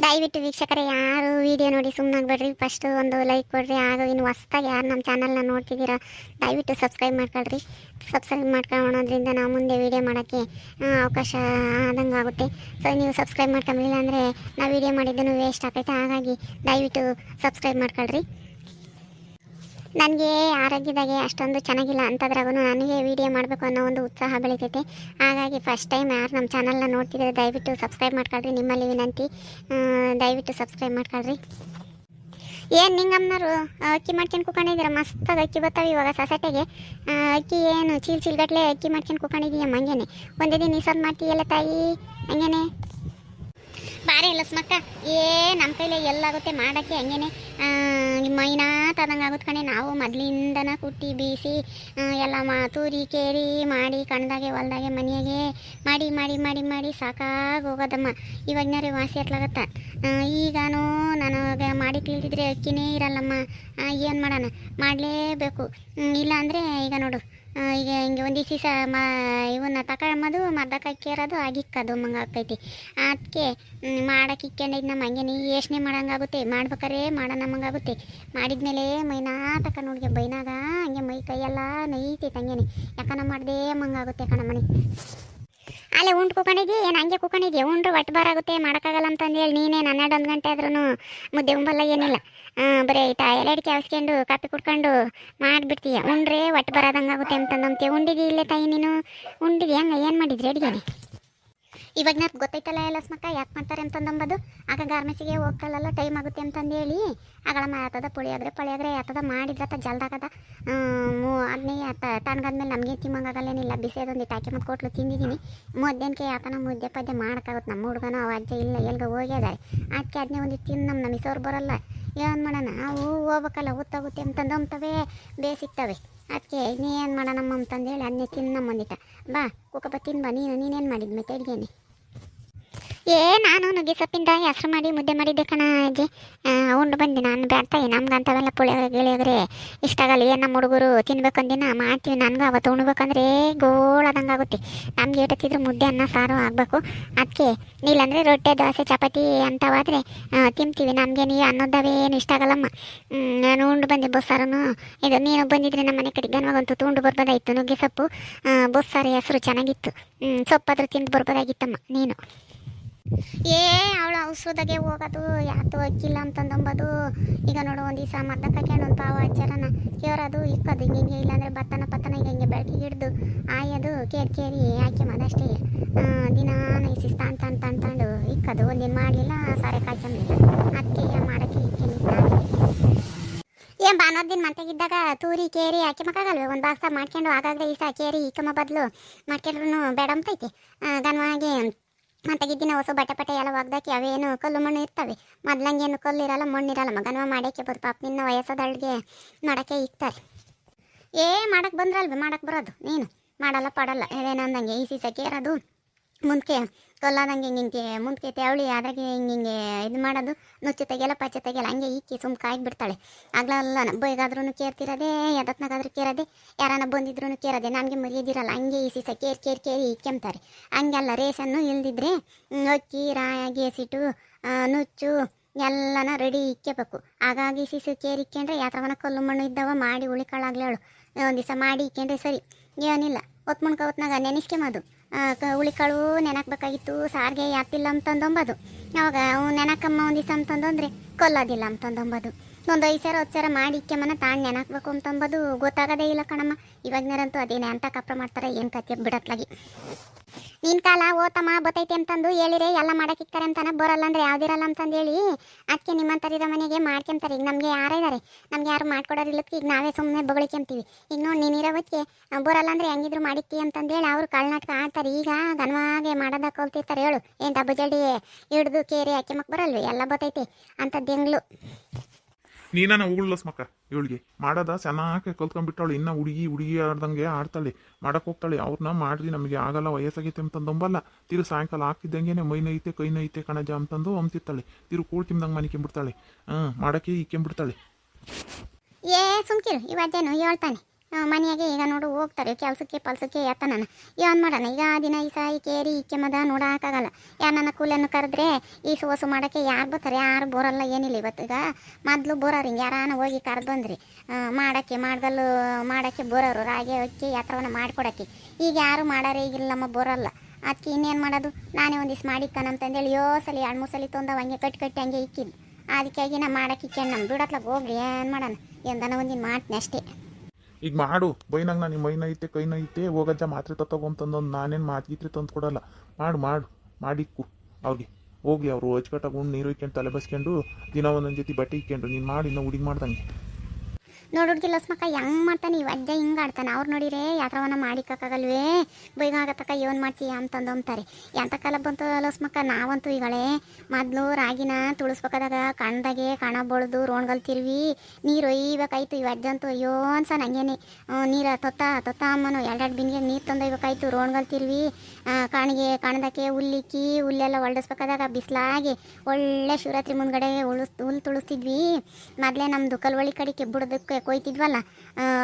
ದಯವಿಟ್ಟು ವೀಕ್ಷಕರೇ ಯಾರು ವಿಡಿಯೋ ನೋಡಿ ಸುಮ್ಮನಾಗ್ಬೇಡ್ರಿ. ಫಸ್ಟ್ ಒಂದು ಲೈಕ್ ಕೊಡ್ರಿ. ಹಾಗೂ ಇನ್ನು ಹೊಸ್ದಾಗಿ ಯಾರು ನಮ್ಮ ಚಾನಲ್ನ ನೋಡ್ತಿದ್ದೀರಾ ದಯವಿಟ್ಟು ಸಬ್ಸ್ಕ್ರೈಬ್ ಮಾಡ್ಕೊಳ್ರಿ. ಸಬ್ಸ್ಕ್ರೈಬ್ ಮಾಡ್ಕೊಳ್ಳೋದ್ರಿಂದ ನಾವು ಮುಂದೆ ವಿಡಿಯೋ ಮಾಡೋಕ್ಕೆ ಅವಕಾಶ ಆದಂಗೆ ಆಗುತ್ತೆ. ಸೊ ನೀವು ಸಬ್ಸ್ಕ್ರೈಬ್ ಮಾಡ್ಕೊಂಡಿಲ್ಲ ಅಂದರೆ ನಾವು ವಿಡಿಯೋ ಮಾಡಿದ್ದೂ ವೇಸ್ಟ್ ಆಗ್ತೈತೆ. ಹಾಗಾಗಿ ದಯವಿಟ್ಟು ಸಬ್ಸ್ಕ್ರೈಬ್ ಮಾಡ್ಕೊಳ್ರಿ. ನನಗೆ ಆರೋಗ್ಯದಾಗೆ ಅಷ್ಟೊಂದು ಚೆನ್ನಾಗಿಲ್ಲ ಅಂತದ್ರಾಗೂ ನನಗೆ ವಿಡಿಯೋ ಮಾಡಬೇಕು ಅನ್ನೋ ಒಂದು ಉತ್ಸಾಹ ಬೆಳೀತೈತೆ. ಹಾಗಾಗಿ ಫಸ್ಟ್ ಟೈಮ್ ಯಾರು ನಮ್ಮ ಚಾನಲ್ನ ನೋಡ್ತಿದ್ದಾರೆ ದಯವಿಟ್ಟು ಸಬ್ಸ್ಕ್ರೈಬ್ ಮಾಡ್ಕೊಳ್ರಿ. ನಿಮ್ಮಲ್ಲಿ ವಿನಂತಿ, ದಯವಿಟ್ಟು ಸಬ್ಸ್ಕ್ರೈಬ್ ಮಾಡ್ಕೊಳ್ರಿ. ಏನು ನಿಂಗಮ್ಮನವರು ಅಕ್ಕಿ ಮಾಡ್ಕೊಂಡು ಕುಕೊಂಡಿದ್ದೀರ? ಮಸ್ತಾಗಿ ಅಕ್ಕಿ ಬರ್ತಾವೆ ಇವಾಗ ಸೊಸೈಟಿಗೆ. ಅಕ್ಕಿ ಏನು ಚೀಲ್ಗಟ್ಲೆ ಅಕ್ಕಿ ಮಾಡ್ಕೊಂಡು ಕುಕೊಂಡಿದ್ದೀಯಮ್ಮ? ಹಂಗೇನೆ ಒಂದೇ ದಿನ ಈಸೋದು ಮಾಡ್ತೀಯಲ್ಲ ತಾಯಿ, ಹಂಗೇನೆ ಬಾರಿ ಇಲ್ಲ ಸ್ಮಕ್ಕ. ನಮ್ಮ ಕೈಲಿ ಎಲ್ಲಾಗುತ್ತೆ ಮಾಡೋಕ್ಕೆ. ಹಂಗೇನೆ ಮೈನಾ ತದಂಗೆ ಆಗುತ್ತೆ ಕಣೆ. ನಾವು ಮೊದಲಿಂದನ ಕುಟ್ಟಿ ಬೀಸಿ ಎಲ್ಲ ತೂರಿ ಕೇರಿ ಮಾಡಿ ಕಣ್ದಾಗೆ ಹೊಲ್ದಾಗೆ ಮನೆಯಾಗೆ ಮಾಡಿ ಮಾಡಿ ಮಾಡಿ ಮಾಡಿ ಸಾಕಾಗಿ ಹೋಗೋದಮ್ಮ. ಇವಾಗನಾರೇ ವಾಸಿ ಹತ್ಲಾಗತ್ತ. ಈಗಾನು ನನಗೆ ಮಾಡಿ ತಿಳಿದಿದ್ರೆ ಅಕ್ಕಿನೇ ಇರಲ್ಲಮ್ಮ. ಏನು ಮಾಡೋಣ, ಮಾಡಲೇಬೇಕು. ಇಲ್ಲ ಅಂದರೆ ಈಗ ನೋಡು, ಈಗ ಹಿಂಗೆ ಒಂದು ದಿವಸ ಇವನ್ನ ತಗೊಂಬದು ಮರ್ದಕ್ಕೆ ಕೇರೋದು ಆಗಿಕ್ಕದು ಮಂಗೆ ಆಗ್ತೈತಿ. ಅದಕ್ಕೆ ಮಾಡೋಕೆ ಇಕ್ಕೊಂಡಿದ್ದು ನಮ್ಮ ಹಂಗೆ ಯೋಚನೆ ಮಾಡೋಂಗಾಗುತ್ತೆ. ಮಾಡ್ಬೇಕಾರೆ ಮಾಡೋ ನಮಗಾಗುತ್ತೆ. ಮಾಡಿದ್ಮೇಲೆ ಮೈನಾ ತಕ ನೋಡಿಗೆ ಬೈನಾಗ ಹಂಗೆ ಮೈ ಕೈಯೆಲ್ಲ ನೈತೈತೆ ಹಂಗೇನೆ. ಯಾಕನ ಮಾಡಿದೆ ಮಂಗಾಗುತ್ತೆ ಕಣಮ್ಮನಿ. ಅಲ್ಲೇ ಉಂಟು ಕೂಕೊಂಡಿದ್ದಿ ಏನು? ಹಂಗೆ ಕೂಕೊಂಡಿದ್ಯಾ? ಉಂಡ್ರು ಒಟ್ಟು ಬಾರಾಗುತ್ತೆ ಮಾಡೋಕ್ಕಾಗಲ್ಲ ಅಂತಂದೇಳಿ ನೀನೇನು 12 ಗಂಟೆ ಆದ್ರೂ ಮುದ್ದೆ ಉಂಬಲ್ಲ, ಏನಿಲ್ಲ. ಬರೀ ಎಲೆಡಿಕೆ ಅವಸ್ಕೊಂಡು ಕಾಪಿ ಕುಡ್ಕೊಂಡು ಮಾಡಿಬಿಡ್ತೀಯ. ಉಂಡ್ರೆ ಒಟ್ಟು ಬರೋದಂಗಾಗುತ್ತೆ ಅಂತಂದಂತೆ. ಉಂಡಿದಿ ಇಲ್ಲೇ ತಾಯಿ ನೀನು? ಉಂಡಿದಿ ಹಂಗೆ ಏನು ಮಾಡಿದ್ರಿ ಅಡುಗೆನೆ? ಇವಾಗ ನನಗೆ ಗೊತ್ತೈತಲ್ಲ ಎಲ್ಲ ಸ್ಮಕ್ಕ ಯಾಕೆ ಮಾಡ್ತಾರೆ ಅಂತಂದಂಬದು. ಆಗ ಗಾರ್ಮೆನ್ಸಿಗೆ ಹೋಗ್ಕಲ್ಲ ಟೈಮ್ ಆಗುತ್ತೆ ಅಂತಂದೇಳಿ ಆಗಳ ಆತದ ಪಳಿಯಾಗ್ರೆ ಆತದ ಮಾಡಿದ್ರತ್ತ ಜಲ್ದಾಗದ ಅದನ್ನೇ ತಣ್ಣಗಾದ್ಮೇಲೆ ನಮಗೆ ತಿಮ್ಮಂಗಾಗಲ್ಲೇನಿಲ್ಲ. ಬಿಸಿದೊಂದು ಹಾಕಿ ಮತ್ತು ಕೊಟ್ಲು ತಿಂದಿದ್ದೀನಿ. ಮುದ್ದೆನ್ಕೆ ಯಾಕನ ಮುದ್ದೆ ಪದ್ದೆ ಮಾಡೋಕ್ಕಾಗುತ್ತೆ. ನಮ್ಮ ಹುಡುಗನ ಅವ ಅಜ್ಜ ಇಲ್ಲ ಎಲ್ಗ ಹೋಗ್ಯದಾರೆ. ಅದಕ್ಕೆ ಅದನ್ನೇ ಒಂದು ತಿಂದು ನಮ್ಮ ಮಿಸೋರು ಬರೋಲ್ಲ. ಏನು ಮಾಡೋಣ, ಅವು ಹೋಗ್ಬೇಕಲ್ಲ, ಗೊತ್ತಾಗುತ್ತೆ ಅಂತಂದೊಮ್ತವೆ ಬೇಸಿಕ್ತವೆ. ಅದಕ್ಕೆ ಇನ್ನೇನು ಮಾಡೋಣಮ್ಮ ಅಂತಂದೇಳಿ ಅದನ್ನೇ ತಿನ್ನಮ್ಮಂದಿಟ್ಟ. ಬಾ ಕುಕ್ಕಪ್ಪ ತಿನ್ಬಾ. ನೀನೇನು ಮಾಡಿದ್ದು ಮತ್ತೆ ಅಡುಗೆನೆ? ನಾನು ನುಗ್ಗೆ ಸೊಪ್ಪಿಂದ ಹೆಸ್ರು ಮಾಡಿ ಮುದ್ದೆ ಮಾಡಿದ್ದೆ ಕಣ ಅಜ್ಜಿ. ಉಂಡು ಬಂದು ನಾನು ಬೇಡ್ತಾಯಿ. ನಮ್ಗೆ ಅಂಥವೆಲ್ಲ ಪುಳಿಯೋಗರೆ ಗಿಳಿಯೋಗರೆ ಇಷ್ಟ ಆಗಲ್ಲ. ಏನು ನಮ್ಮ ಹುಡುಗರು ತಿನ್ಬೇಕಂದಿನ ಮಾಡ್ತೀವಿ. ನನಗೂ ಅವತ್ತು ಉಣ್ಬೇಕಂದ್ರೆ ಗೋಳದಂಗೆ ಆಗುತ್ತೆ. ನಮ್ಗೆ ಏಟತ್ತಿದ್ರು ಮುದ್ದೆ ಅನ್ನ ಸಾರು ಆಗಬೇಕು. ಅದಕ್ಕೆ ಇಲ್ಲಾಂದರೆ ರೊಟ್ಟೆ ದೋಸೆ ಚಪಾತಿ ಅಂಥವಾದರೆ ತಿಂತೀವಿ. ನಮಗೆ ನೀವು ಅನ್ನೋದವೇನು ಇಷ್ಟ ಆಗಲ್ಲಮ್ಮ. ನಾನು ಉಂಡು ಬಂದೆ ಬಸ್ಸಾರು. ಇದು ನೀನು ಬಂದಿದ್ರೆ ನಮ್ಮ ಮನೆ ಕಡೆ ಗನ್ವಾಗಂತೂ ತುಂಡು ಬರ್ಬೋದಾಯಿತು. ನುಗ್ಗೆ ಸೊಪ್ಪು ಬಸ್ಸಾರು ಹೆಸರು ಚೆನ್ನಾಗಿತ್ತು. ಸೊಪ್ಪಾದರೂ ತಿಂದು ಬರ್ಬೋದಾಗಿತ್ತಮ್ಮ ನೀನು. ಅವಳ ಔಷಧಾಗೆ ಹೋಗೋದು ಯಾತು ಅಕ್ಕಿಲ್ಲ ಅಂತಂದಂಬದು. ಈಗ ನೋಡು, ಒಂದು ದಿವಸ ಮದ್ದಕ್ಕೆ ಹಾಕ್ಯಂಡು ಒಂದು ಪಾವ ಹಚ್ಚಾರನ ಕೇರೋದು ಇಕ್ಕೋದು ಹಿಂಗೆ. ಇಲ್ಲಾಂದರೆ ಭತ್ತನ ಹಿಂಗೆ ಬೆಳಕಿಗೆ ಹಿಡ್ದು ಆಯೋದು ಕೇರಿ ಹಾಕಿ ಅದಷ್ಟೇ. ದಿನ ನೈಸಿಸ್ತ ಅಂತಂದು ಇಕ್ಕೋದು. ಒಂದಿನ ಮಾಡಲಿಲ್ಲ, ಸಾರೆ ಕಾಯ್ಕೊಂಡಿಲ್ಲ. ಅದಕ್ಕೆ ಮಾಡೋಕ್ಕೆ ಇಕ್ಕೇನಿ. ಏನು ಭಾನುವಾರ ದಿನ ಮಂತೆಗಿದ್ದಾಗ ತೂರಿ ಕೇರಿ ಹಾಕಿ ಮಕ್ಕಾಗಲ್ವೇ? ಒಂದು ಬಾಕ್ಸ ಮಾಡ್ಕೊಂಡು ಆಗಾಗಲೇ ಈಸ ಕೇರಿ ಇಕ್ಕಮ್ಮ ಬದಲು ಮಾಡ್ಕೊಂಡ್ರು ಬೇಡ ಅಂತೈತಿ. ಗನ್ವಾಗಿ ಮಂತೆಗಿದ್ದಿನ ಹೊಸ ಬಟ್ಟೆ ಎಲ್ಲ ಒಗ್ದಾಕಿ ಅವೇನು ಕಲ್ಲು ಮಣ್ಣು ಇರ್ತವೆ. ಮೊದ್ಲಂಗೇನು ಕಲ್ಲಿರಲ್ಲ, ಮಣ್ಣಿರಲ್ಲ. ಮಗನವ ಮಾಡೋಕ್ಕೆ ಬೋದು. ಪಾಪ ನಿನ್ನ ವಯಸ್ಸದಳ್ಗೆ ಮಾಡೋಕ್ಕೆ ಇಕ್ತಾರೆ. ಮಾಡಕ್ಕೆ ಬಂದ್ರಲ್ವೇ ಮಾಡಕ್ಕೆ ಬರೋದು. ನೀನು ಮಾಡಲ್ಲ ಪಡಲ್ಲ ಏನೇನಂದಂಗೆ ಈ ಸೀಸ ಕೇರೋದು ಮುಂದಕ್ಕೆ ಕಲ್ಲಾದಂಗೆ ಹಿಂಗೆ ಮುಂದಕ್ಕೆ ತೆವಳಿ ಅದ್ರಾಗೆ ಹಿಂಗೆ ಇದು ಮಾಡೋದು. ನುಚ್ಚು ತೆಗೆಯಲ್ಲ ಪಚ್ಚೆ ತೆಗೆಯಲ್ಲ, ಹಂಗೆ ಇಕ್ಕಿ ಸುಮ್ಮ ಕಾಯ್ಬಿಡ್ತಾಳೆ. ಆಗ್ಲಲ್ಲ ಬೈಗಾದ್ರೂ ಕೇರ್ತಿರೋದೆ, ಎದತ್ನಾಗಾದ್ರೂ ಕೇರೋದೆ, ಯಾರನ್ನ ಬಂದಿದ್ರು ಕೇರೋದೆ. ನಮಗೆ ಮರ್ಯಾದಿರಲ್ಲ. ಹಂಗೆ ಈ ಸೀಸ ಕೇರಿ ಇಕ್ಕೆಂತಾರೆ. ಹಂಗೆಲ್ಲ ರೇಷನ್ನು ಇಲ್ದಿದ್ರೆ ಅಕ್ಕಿ ರಾಗಿ ಹಸಿಟ್ಟು ನುಚ್ಚು ಎಲ್ಲನ ರೆಡಿ ಇಕ್ಕೋಬೇಕು. ಹಾಗಾಗಿ ಸೀಸು ಕೇರಿ ಇಕ್ಕೊಂಡ್ರೆ ಯಾತ್ರವನ ಕಲ್ಲು ಮಣ್ಣು ಇದ್ದವ ಮಾಡಿ ಉಳಿಕಾಳಾಗ್ಲೇಳು. ಒಂದು ದಿವಸ ಮಾಡಿ ಇಕ್ಕೊಂಡ್ರೆ ಸರಿ. ಏನಿಲ್ಲ ಹೊತ್ತು ಹೊತ್ನಾಗ ನೆನೆಸ್ಕೆಂಬದು. ಹುಳಿಕಾಳು ನೆನಕ್ಬೇಕಾಗಿತ್ತು, ಸಾರಿಗೆ ಯಾತಿಲ್ಲ ಅಂತಂದೊಂಬದು. ಅವಾಗ ನೆನಕಮ್ಮ ಒಂದು ದಿವಸ ಅಂತಂದ್ರೆ ಕೊಲ್ಲೋದಿಲ್ಲ ಅಂತಂದೊಂಬದು. ಒಂದು 5 ಸಾವಿರ 10 ಸಾವಿರ ಮಾಡಿ ಇಕ್ಕೆಮ್ಮನ ತಾಂಡು ನೆನಕ್ಬೇಕು ಅಂತಂಬದು ಗೊತ್ತಾಗೋದೇ ಇಲ್ಲ ಕಣಮ್ಮ. ಇವಾಗನರಂತೂ ಅದೇನೇ ಅಂತ ಕಪ್ರ ಮಾಡ್ತಾರೆ. ಏನು ಕತ್ತೆ ಬಿಡತ್ಲಾಗಿ. ನಿನ್ನ ಕಾಲ ಓತಮ್ಮ ಬತ್ತೈತೆ ಅಂತಂದು ಹೇಳಿರೆ ಎಲ್ಲ ಮಾಡೋಕ್ಕಿಕ್ತಾರೆ ಅಂತಾನೆ. ಬರೋಲ್ಲ ಅಂದರೆ ಯಾವ್ದಿರಲ್ಲ ಅಂತಂದೇಳಿ ಅದಕ್ಕೆ ನಿಮ್ಮಂಥರಿರೋ ಮನೆಗೆ ಮಾಡ್ಕೊಂತಾರೆ. ಈಗ ನಮಗೆ ಯಾರಿದ್ದಾರೆ? ನಮ್ಗೆ ಯಾರು ಮಾಡ್ಕೊಡೋರು ಇಲ್ಲಕ್ಕೆ ಈಗ ನಾವೇ ಸುಮ್ಮನೆ ಬಗಳಿಕೆಂತೀವಿ. ಈಗ ನೋಡಿ ನೀನಿರೋವತ್ತಿಗೆ ಬರೋಲ್ಲ ಅಂದರೆ ಹೆಂಗಿದ್ರು ಮಾಡಿತ್ತಿ ಅಂತಂದೇಳಿ ಅವರು ಕಳ್ನಾಟಕ ಆಡ್ತಾರೆ. ಈಗ ಗನ್ವಾಗೆ ಮಾಡೋದ ಕಲ್ತಿರ್ತಾರೆ. ಹೇಳು ಏನು ಡಬ್ಬು ಜಲ್ಡಿ ಹಿಡ್ದು ಕೇರಿ ಹಾಕಿ ಮಕ್ಕ ಬರಲ್ವಿ? ಎಲ್ಲ ಬತ್ತೈತೆ ಅಂಥದ್ದು ಹೆಂಗ್ಳು. ನೀನ ಉಗುಳ್ಲಸ್ ಮಕ್ಕ ಇವಳಿಗೆ ಮಾಡೋದ ಚೆನ್ನಾಗಿ ಕಲ್ತ್ಕೊಂಡ್ಬಿಟ್ಟಾಳು. ಇನ್ನು ಹುಡುಗಿ ಆಡ್ದಂಗೆ ಆಡ್ತಾಳೆ, ಮಾಡಕ್ಕೆ ಹೋಗ್ತಾಳೆ. ಅವ್ರನ್ನ ಮಾಡ್ರಿ ನಮಗೆ ಆಗಲ್ಲ ವಯಸ್ಸಾಗೈತೆ ಅಂತಂದಂಬಲ್ಲ. ತಿರು ಸಾಯಂಕಾಲ ಹಾಕಿದ್ದಂಗೆ ಮೈ ನೈತೆ ಕೈ ನೈತೆ ಕಣಜ ಅಂತಂದು ಅಂತಿರ್ತಾಳೆ. ತಿರು ಕೂಳ್ ತಿಮ್ದಂಗೆ ಮನಿಕೊಂಬಿಡ್ತಾಳೆ. ಮಾಡೋಕ್ಕೆ ಇಕ್ಕೊಂಬಿಡ್ತಾಳೆ. ಸುಮ್ಕಿರು ಇವತ್ತೇನು ಹೇಳ್ತಾನೆ. ಮನೆಯಾಗೆ ಈಗ ನೋಡು ಹೋಗ್ತಾರೆ ಕೆಲಸಕ್ಕೆ ಪಲ್ಸಕ್ಕೆ ಎತ್ತನ ಏನು ಮಾಡೋಣ ಈಗ ದಿನ ಈ ಸಾಯಿ ಕೇರಿ ಇಕ್ಕೆ ಮದ ನೋಡೋಕ್ಕಾಗಲ್ಲ ಯಾರನ್ನ ಕೂಲಿಯನ್ನು ಕರೆದ್ರೆ ಈ ಸುವಸು ಮಾಡೋಕ್ಕೆ ಯಾರು ಬರ್ತಾರೆ ಯಾರು ಬೋರಲ್ಲ ಏನಿಲ್ಲ ಇವತ್ತು ಈಗ ಮೊದಲು ಬೋರೋರು ಹಿಂಗೆ ಯಾರಾನ ಹೋಗಿ ಕರೆದು ಬಂದ್ರಿ ಮಾಡೋಕ್ಕೆ ಮಾಡ್ಗಲ್ಲು ಮಾಡೋಕ್ಕೆ ಬೋರೋರು ರಾಗಿ ಅಕ್ಕಿ ಯಾತ್ರವನ್ನ ಮಾಡಿಕೊಡೋಕ್ಕೆ ಈಗ ಯಾರು ಮಾಡಾರೇ ಈಗಿಲ್ಲಮ್ಮ ಬೋರಲ್ಲ ಅದಕ್ಕೆ ಇನ್ನೇನು ಮಾಡೋದು ನಾನೇ ಒಂದಿವ್ಸ ಮಾಡಿಕ್ಕನಂತಂದೇಳಿ ಸಲ 2-3 ಸಲ ತೊಂದವ ಹಂಗೆ ಕಟ್ಟಿ ಹಂಗೆ ಇಕ್ಕಿದ್ದು ಅದಕ್ಕಾಗಿ ನಾ ಮಾಡಕ್ಕೆ ಇಕ್ಕೇನು ನಮ್ಮ ಬಿಡತ್ಲಾಗ ಹೋಗ್ರಿ ಏನು ಮಾಡೋಣ ಎಂದನ ಒಂದಿನ ಮಾಡ್ತೀನಿ ಅಷ್ಟೇ. ಈಗ ಮಾಡು ಬೈನಂಗೆ ನಾನು ಮೈನ ಐತೆ ಕೈನ ಐತೆ ಹೋಗಜ್ಜ ಮಾತ್ರೆ ತಗೊಂತಂದು ನಾನೇನು ಮಾತ್ಗಿತ್ರಿ ತಂದು ಕೊಡಲ್ಲ. ಮಾಡಿಕ್ಕು ಅವ್ರಿಗೆ ಹೋಗಿ ಅವರು ಅಚ್ಚುಕಟ್ಟಾಗಿ ಉಣ್ಣು ನೀರು ಇಕ್ಕೊಂಡು ತಲೆ ಬಸ್ಕೊಂಡು ದಿನ ಒಂದೊಂದು ಜೊತೆ ಬಟ್ಟೆ ಇಕ್ಕೊಂಡು ನೀನು ಮಾಡಿ ಇನ್ನೂ ಹುಡುಗಿ ಮಾಡ್ದಂಗೆ ನೋಡುಡ್ಗಿ ಲಸ್ಮಕ್ಕ ಹೆಂಗೆ ಮಾಡ್ತಾನೆ ಈ ಅಜ್ಜ ಹಿಂಗೆ ಆಡ್ತಾನೆ ಅವ್ರು ನೋಡಿರೇ ಯಾತ್ರವನ್ನ ಮಾಡಿಕ್ಕಾಗಲ್ವೇ ಬೈಗ ಆಗತ್ತಕ್ಕ ಏನು ಮಾಡ್ತೀಯ ಅಂತಂದು ಅಂತಾರೆ. ಎಂಥ ಕಾಲ ಬಂತು ಲಸ್ಮಕ್ಕ ನಾವಂತೂ ಈಗಳೇ ಮೊದಲು ರಾಗಿನ ತುಳಿಸ್ಬೇಕಾದಾಗ ಕಣ್ದಾಗೆ ಕಣ ಬಳ್ದು ರೋಣ್ಗಲ್ ತಿರುವಿ ನೀರು ಒಯ್ಬೇಕಾಯ್ತು. ಈ ಅಜ್ಜಂತೂ ಅಯ್ಯೋ ಅನ್ಸ ನಂಗೇನೆ ನೀರು ತೊತ್ತ ಅಮ್ಮನು 2 ಬಿನ್ಗೆ ನೀರು ತಂದೊಯ್ಬೇಕಾಯ್ತು ರೋಣ್ಗಲ್ ತಿರುವಿ ಕಣದಕ್ಕೆ ಹುಲ್ಲೆಲ್ಲ ಹೊಲ್ಡಿಸ್ಬೇಕಾದಾಗ ಬಿಸಿಲಾಗಿ ಒಳ್ಳೆ ಶಿವರಾತ್ರಿ ಮುಂದ್ಗಡೆ ಹುಲ್ಲು ತುಳಿಸ್ತಿದ್ವಿ. ಮೊದಲೇ ನಮ್ಮದು ಕಲ್ವಳಿ ಕಡೆಗೆ ಬುಡದಕ್ಕೆ ಕೊಯ್ತಿದ್ವಲ್ಲ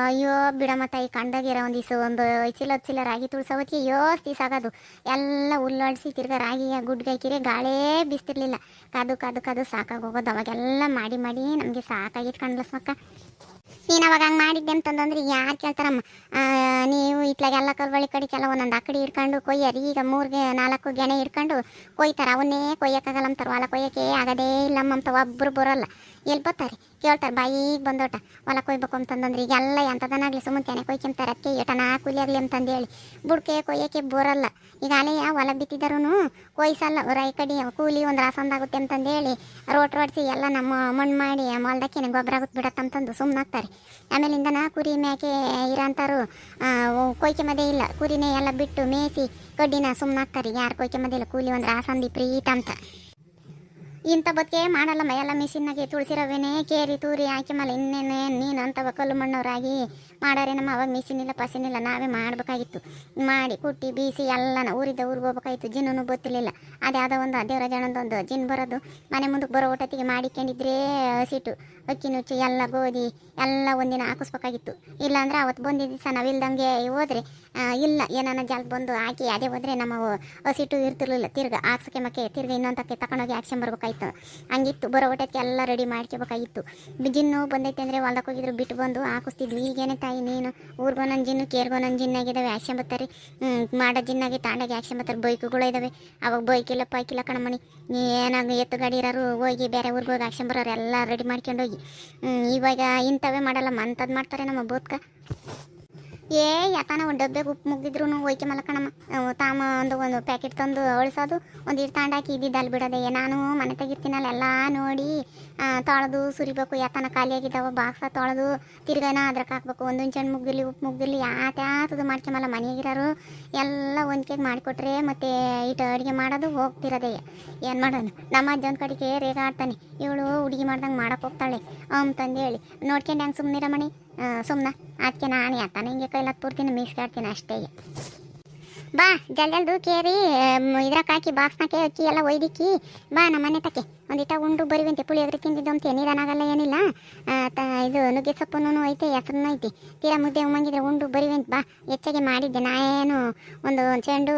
ಅಯ್ಯೋ ಬಿಡಮ್ಮ ತಾಯಿ ಕಂಡಾಗಿರೋ ಒಂದು ಚಿಲ್ಲ ರಾಗಿ ತುಳ್ಸೋವತ್ತಿಗೆ ಅಯ್ಯೋ ಸಾಗೋದು ಎಲ್ಲ ಹುಲ್ಲಾಡಿಸಿ ತಿರ್ಗಾ ರಾಗಿಯ ಗುಡ್ಗಾಯ್ಕಿರೆ ಗಾಳೇ ಬಿಸ್ತಿರ್ಲಿಲ್ಲ. ಕಾದು ಸಾಕಾಗೋಗೋದು ಅವಾಗೆಲ್ಲ ಮಾಡಿ ನಮಗೆ ಸಾಕಾಗಿತ್ತು ಕಣ್ಲಸ್ಮಕ್ಕ. ನೀನು ಅವಾಗ ಹಂಗೆ ಮಾಡಿದ್ದೆ ಅಂತಂದ್ರೆ ಯಾರು ಕೇಳ್ತಾರಮ್ಮ ನೀವು ಇತ್ಲಾಗೆಲ್ಲ ಕಲ್ವಳಿ ಕಡೆಗೆಲ್ಲ ಒಂದೊಂದು ಆಕಡಿ ಹಿಡ್ಕೊಂಡು ಕೊಯ್ಯರಿ. ಈಗ 3-4 ಗೆಣೆ ಹಿಡ್ಕೊಂಡು ಕೊಯ್ತಾರೆ ಅವನ್ನೇ ಕೊಯ್ಯೋಕ್ಕಾಗಲ್ಲ ಅಂತಾರೆ. ಹೊಲ ಕೊಯ್ಯೋಕ್ಕೆ ಆಗೋದೇ ಇಲ್ಲಮ್ಮ ಅಂತ ಒಬ್ಬರು ಬರೋಲ್ಲ. ಎಲ್ಲಿ ಬರ್ತಾರೆ ಕೇಳ್ತಾರೆ ಬಾಯಿಗೆ ಬಂದೋಟ ಹೊಲ ಕೊಯ್ಬೇಕು ಅಂತಂದ್ರೆ ಈಗೆಲ್ಲ ಎಂಥದನ್ನಾಗಲಿ ಸುಮ್ಮನೆ ಕೊಯ್ಕೊಂತಾರೆ. ಅದಕ್ಕೆ ಏಟನಾ ಕೂಲಿ ಆಗಲಿ ಅಂತಂದೇಳಿ ಬುಡ್ಕೆ ಕೊಯ್ಯೋಕ್ಕೆ ಬರೋಲ್ಲ. ಈಗ ಅಲೆಯ ಹೊಲ ಬಿತ್ತಿದಾರೂ ಕೊಯ್ಸಲ್ಲ ರೈ ಕಡೆ ಕೂಲಿ ಒಂದು ರಾಸಂದಾಗುತ್ತೆ ಅಂತಂದೇಳಿ ರೋಟ್ ಹೊಡ್ಸಿ ಎಲ್ಲ ನಮ್ಮ ಮಣ್ಣು ಮಾಡಿ ಹೊಲ್ದಕ್ಕೆ ಗೊಬ್ಬರ ಆಗುತ್ತೆ ಬಿಡತ್ತಂತಂದು ಸುಮ್ಮನಾಗ್ತಾರೆ. ಆಮೇಲಿಂದನ ಕುರಿ ಮೇಕೆ ಇರೋಂಥವ್ರು ಕೊಯ್ಕೊಂಬದೇ ಇಲ್ಲ ಕುರಿನೇ ಎಲ್ಲ ಬಿಟ್ಟು ಮೇಯಿಸಿ ಕಡ್ಡಿನ ಸುಮ್ಮನಾಗ್ತಾರೆ. ಯಾರು ಕೊಯ್ಕೊಂಬದೇ ಇಲ್ಲ ಕೂಲಿ ಒಂದು ರಾಸಂದಿ ಪ್ರೀತ ಅಂತ ಇಂಥ ಬದುಕೆ ಮಾಡಲ್ಲಮ್ಮ. ಎಲ್ಲ ಮಿಷಿನ್ನಾಗೆ ತುಳಸಿರವೇನೆ ಕೇರಿ ತೂರಿ ಹಾಕಿ ಮೇಲೆ ಇನ್ನೇನೆ ನೀನು ಅಂತವ ಕಲ್ಲು ಮಣ್ಣವರಾಗಿ ಮಾಡಾರೆ. ನಮ್ಮ ಅವಾಗ ಮಿಷಿನ್ ಇಲ್ಲ ಪಸಿನಿಲ್ಲ ನಾವೇ ಮಾಡಬೇಕಾಗಿತ್ತು. ಮಾಡಿ ಕುಟ್ಟಿ ಬೀಸಿ ಎಲ್ಲನ ಊರಿಗೆ ಹೋಗ್ಬೇಕಾಗಿತ್ತು. ಜಿನ್ನೂ ಗೊತ್ತಿರಲಿಲ್ಲ. ಅದ್ಯಾವುದೋ ಒಂದು ದೇವರ ಜನದೊಂದು ಜಿನ್ ಬರೋದು ಮನೆ ಮುಂದಕ್ಕೆ ಬರೋ ಊಟತ್ತಿಗೆ ಮಾಡಿಕೊಂಡಿದ್ರೆ ಹಸಿಟ್ಟು ಅಕ್ಕಿ ನುಚ್ಚು ಎಲ್ಲ ಗೋಧಿ ಎಲ್ಲ ಒಂದಿನ ಹಾಕಿಸ್ಬೇಕಾಗಿತ್ತು. ಇಲ್ಲಾಂದ್ರೆ ಅವತ್ತು ಬಂದಿದ್ದ ದಿವಸ ನಾವಿಲ್ದಂಗೆ ಹೋದ್ರೆ ಇಲ್ಲ ಏನಾನ ಜಾಗ ಬಂದು ಹಾಕಿ ಅದೇ ಹೋದ್ರೆ ನಮ್ಮ ಹಸಿಟ್ಟು ಇರ್ತಿರ್ಲಿಲ್ಲ. ತಿರ್ಗಿ ಹಾಕ್ಸಕ್ಕೆ ಮಕ್ಕೆ ತಿರ್ಗಿ ಇನ್ನೊಂದಕ್ಕೆ ತಗೊಂಡೋಗಿ ಹಾಕ್ಸ್ಕೊಂಬರ್ಬೇಕಾಯ್ತು. ಹಂಗಿತ್ತು ಬರೋ ಊಟಕ್ಕೆ ಎಲ್ಲ ರೆಡಿ ಮಾಡ್ಕೋಬೇಕಾಗಿತ್ತು. ಜಿನ್ನು ಬಂದೈತೆ ಅಂದರೆ ಹೊಲ್ದಕ್ಕೆ ಹೋಗಿದ್ರು ಬಿಟ್ಟು ಬಂದು ಹಾಕಿಸ್ತಿದ್ವಿ. ಈಗೇನೆ ತಾಯಿ ನೀನು ಊರಿಗೋ ನನ್ನ ಜಿನ್ನು ಕೇರ್ಗೋ ನನ್ನ ಜಿನ್ನಾಗಿದ್ದಾವೆ ಹಾಕ್ಸ್ಕೊಂಬತ್ತಾರೆ. ಮಾಡೋ ಜಿನ್ನಾಗಿ ತಾಂಡಾಗಿ ಹಾಕ್ಸ್ಕೊಂಬತ್ತಾರೆ. ಬೈಕುಗಳು ಇದ್ದಾವೆ ಅವಾಗ ಬೈಕಿಲ್ಲ ಪೈಕಿಲ್ಲ ಕಣಮಣಿ ಏನಾಗ ಎತ್ತು ಗಾಡಿ ಇರೋರು ಹೋಗಿ ಬೇರೆ ಊರಿಗೆ ಹೋಗಿ ಹಾಕ್ಸ್ಕೊಂಬರೋರು ಎಲ್ಲ ರೆಡಿ ಮಾಡ್ಕೊಂಡು ಹೋಗಿ. ಇವಾಗ ಇಂಥವೇ ಮಾಡಲ್ಲಮ್ಮ ಅಂಥದ್ದು ಮಾಡ್ತಾರೆ ನಮ್ಮ ಬೋದ್ಕ. ಯಾಕನ ಒಂದು ಡಬ್ಬೆಗೆ ಉಪ್ಪು ಮುಗಿದ್ರು ಒಯ್ಕೆ ಮಲಕಣಮ್ಮ ತಾಮ ಒಂದು ಪ್ಯಾಕೆಟ್ ತಂದು ಅಳಿಸೋದು ಒಂದು ತಾಂಡಾಕಿ ಇದ್ದಿದ್ದಲ್ಲಿ ಬಿಡೋದೆ. ನಾನು ಮನೆ ತೆಗಿರ್ತೀನಲ್ಲ ಎಲ್ಲ ನೋಡಿ ತೊಳೆದು ಸುರಿಬೇಕು. ಯಾತನ ಖಾಲಿಯಾಗಿದ್ದಾವೆ ಬಾಕ್ಸ ತೊಳೆದು ತಿರ್ಗಾನ ಅದ್ರಕ್ಕೆ ಹಾಕ್ಬೇಕು. ಒಂದು ಹುಂಚೆಣ್ಣು ಮುಗ್ದಿರ್ಲಿ ಉಪ್ಪು ಮುಗ್ದಿರ್ಲಿ ಯಾತ್ಯಾತದು ಮಾಡ್ಕೊಂಬಲ್ಲ. ಮನೆಯಾಗಿರೋರು ಎಲ್ಲ ಒಂದ್ಕೆಗೆ ಮಾಡಿಕೊಟ್ರೆ ಮತ್ತೆ ಇಟ್ಟು ಅಡುಗೆ ಮಾಡೋದು ಹೋಗ್ತಿರೋದೇ. ಏನು ಮಾಡೋಣ ನಮ್ಮ ಅಜ್ಜನ ಕಡೆಗೆ ರೇಗ ಆಡ್ತಾನೆ ಇವಳು ಹುಡುಗಿ ಮಾಡ್ದಂಗೆ ಮಾಡಕ್ಕೆ ಹೋಗ್ತಾಳೆ ಅಂತಂದೇಳಿ ನೋಡ್ಕೊಂಡು ಹೆಂಗೆ ಸುಮ್ಮನಿರ ಮಣಿ ಸುಮ್ಮನೆ ಅದಕ್ಕೆ ನಾನು ಯಾತಾನೆ ಹಿಂಗೆ ಕೈಲಾಕ್ ಪೂರ್ತಿನ ಮೀಸ್ಕಾಡ್ತೀನಿ ಅಷ್ಟೇ. ಬಾ ಜಲ್ದು ಕೇರಿ ಇದ್ರಾಕ ಹಾಕಿ ಬಾಕ್ಸ್ನಾಕೆ ಅಕ್ಕಿ ಎಲ್ಲ ಒಯ್ದಿಕ್ಕಿ ಬಾ ನಮ್ಮ ಮನೆ ತಕ್ಕೆ ಒಂದಿಟ ಉಂಡು ಬರಿವಂತೆ ಪುಳಿಯೋಗರೆ ತಿಂದಿದ್ದು ಅಂತ ನಿಧಾನಾಗಲ್ಲ ಏನಿಲ್ಲ. ಇದು ನುಗ್ಗೆ ಸೊಪ್ಪನ್ನು ಐತೆ ಹೆಸರನ್ನ ಐತಿ ತೀರಾ ಮುದ್ದೆ ಉಮ್ಮಂಗಿದ್ರೆ ಉಂಡು ಬರಿವಂತ ಬಾ. ಹೆಚ್ಚಾಗಿ ಮಾಡಿದ್ದೆ ನಾನೇನು ಒಂದು ಚೆಂಡು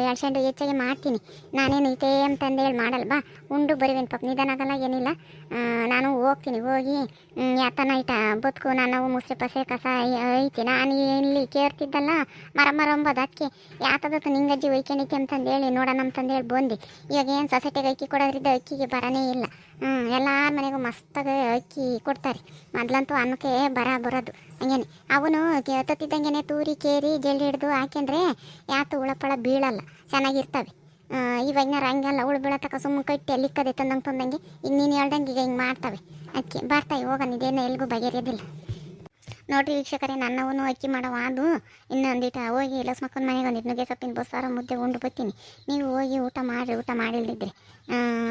2 ಚೆಂಡು ಹೆಚ್ಚಾಗಿ ಮಾಡ್ತೀನಿ. ನಾನೇನು ಐತೆ ಅಂತಂದೇಳಿ ಮಾಡಲ್ಲ. ಬಾ ಉಂಡು ಬರಿವಂತ ಪಾಪ ನಿಧಾನಾಗಲ್ಲ ಏನಿಲ್ಲ. ನಾನು ಹೋಗ್ತೀನಿ ಹೋಗಿ ಯಾತನ ಐಟ ಬದುಕು ನಾನು ಮುಸ್ರೆ ಪಸೆ ಕಸ ಐತಿ. ನಾನು ಇಲ್ಲಿ ಕೇರ್ತಿದ್ದಲ್ಲ ಮರ ಅಂಬೋದು ಅದಕ್ಕೆ ಯಾತದತ್ತು ನಿಂಗಜ್ಜಿ ಒಯ್ಕೊಂಡೈತಿ ಅಂತಂದೇಳಿ ನೋಡೋಣ ಅಂತಂದೇಳಿ ಬಂದು ಇವಾಗ ಏನು ಸೊಸೈಟಿಗೆ ಅಕ್ಕಿ ಕೊಡೋದ್ರಿಂದ ಅಕ್ಕಿಗೆ ಬರನೇ ಇಲ್ಲ. ಎಲ್ಲರ ಮನೆಗೂ ಮಸ್ತಾಗ ಅಕ್ಕಿ ಕೊಡ್ತಾರೆ. ಮೊದ್ಲಂತೂ ಅನ್ನಕ್ಕೆ ಬರೋದು ಹಂಗೇನೆ ಅವನು ತತ್ತಿದ್ದಂಗೆ ತೂರಿ ಕೇರಿ ಜಲ್ದಿ ಹಿಡ್ದು ಹಾಕ್ಯಂಡ್ರೆ ಯಾತು ಉಳಪಳ ಬೀಳಲ್ಲ ಚೆನ್ನಾಗಿರ್ತವೆ. ಇವಾಗಿನ ರಂಗಲ್ಲ ಉಳು ಬೀಳತಕ್ಕ ಸುಮ್ಮನೆ ಕಟ್ಟಿ ಅಲ್ಲಿಕ್ಕದೆ ತಂದಂಗೆ ಈಗ ನೀನು ಹೇಳ್ದಂಗೆ ಈಗ ಹಿಂಗೆ ಮಾಡ್ತವೆ. ಅದಕ್ಕೆ ಬರ್ತಾವೆ ಹೋಗೋಣ ಇದೇನು ಎಲ್ಗೂ ಬಗೆಹರಿಯೋದಿಲ್ಲ. ನೋಡ್ರಿ ವೀಕ್ಷಕರೇ ನನ್ನವನು ಅಕ್ಕಿ ಮಾಡವ ಅದು ಇನ್ನೊಂದಿಟ ಹೋಗಿ ಲಸ್ಮಕ್ಕನ ಮನೆಗೆ ಒಂದಿಟ್ಟು ನುಗ್ಗೆ ಸೊಪ್ಪಿನ ಬಸ್ಸಾರ ಮುದ್ದೆ ಉಂಡು ಬರ್ತೀನಿ. ನೀವು ಹೋಗಿ ಊಟ ಮಾಡಿಲ್ದಿದ್ರೆ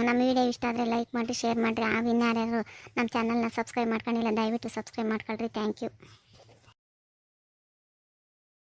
ನಮ್ಮ ವಿಡಿಯೋ ಇಷ್ಟ ಆದರೆ ಲೈಕ್ ಮಾಡಿರಿ ಶೇರ್ ಮಾಡಿರಿ. ಇನ್ಯಾರ್ಯಾರು ನಮ್ಮ ಚಾನಲ್ನ ಸಬ್ಸ್ಕ್ರೈಬ್ ಮಾಡ್ಕೊಂಡಿಲ್ಲ ದಯವಿಟ್ಟು ಸಬ್ಸ್ಕ್ರೈಬ್ ಮಾಡ್ಕೊಳ್ರಿ. Thank you.